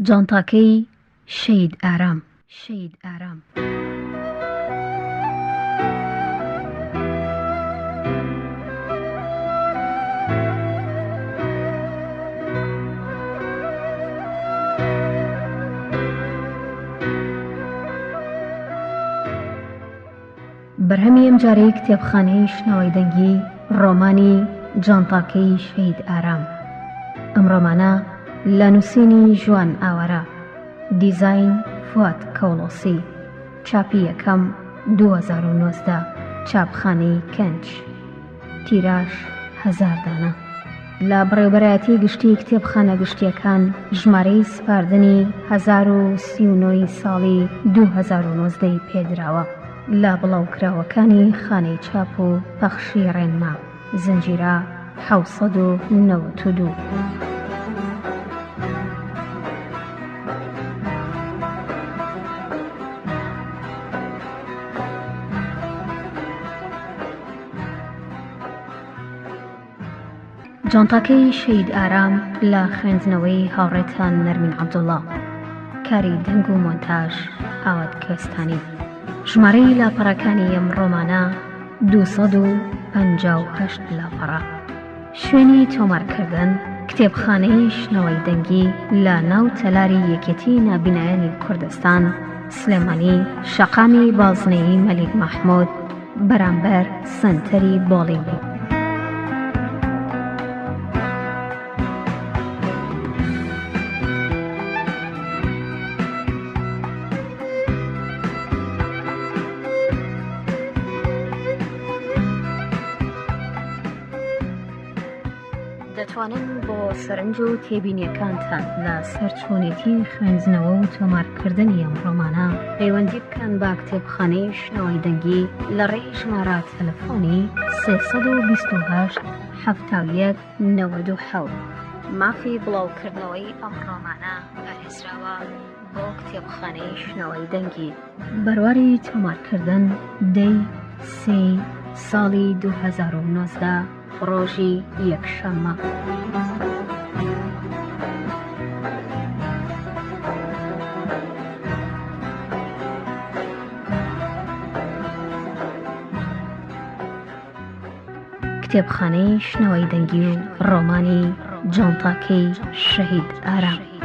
جانتاکەی شەهید ئارام. شەهید ئارام. بەرهەمی ئەم جارەی کتێبخانەی شنەوای دەنگی ڕۆمانی جانتاکەی شەهید ئارام. ئەم ڕۆمانە لە نووسینی ژوان ئاوارە، دیزاین فواد کەوڵۆسی، چاپی یەکەم 2019، چاپخانەی کەنج، تیراژ 1000 دانە. لە بەڕێوەبەرایەتی گشتی کتێبخانە گشتیەکان ژمارەی سپاردنی 1039 ساڵی 2019 پێدراوە لە بڵاوکراوەکانی خانەی چاپ و پەخشی ڕێنما زنجیرە 792. جانتاکەی شەهید ئارام لە خوێندنەوەی هاوڕێتان نەرمین عەبدوڵڵا، کاری دەنگ و مۆنتاژ ئاوات کوێستانی. ژمارەی لاپەڕەکانی ئەم ڕۆمانە 258 لاپەڕە. شوێنی تۆمارکردن کتێبخانەی شنەوای دەنگی لە ناو تەلاری یەکێتی نابینایانی کوردستان، سلێمانی، شەقامی بازنەیی مەلیک مەحموود، بەرامبەر سەنتەری بۆڵی بوو. دەتوانن بۆ سەرنج و تێبینیەکانتان لە سەر چۆنێتی خوێندنەوە و تۆمارکردنی ئەم ڕۆمانە پەیوەندی بکەن بە کتێبخانەی شنەوای دەنگی لە ڕێی ژمارە تەلەفۆنی 328 71 97. مافی بڵاوکردنەوەی ئەم ڕۆمانە پارێزراوە بۆ کتێبخانەی شنەوای دەنگی. بەرواری تۆمارکردن دەی 3 ساڵی 2019 ڕۆژی یەکشەممە. کتێبخانەی شنەوای دەنگی و ڕۆمانی جانتاکەی شەهید ئارام.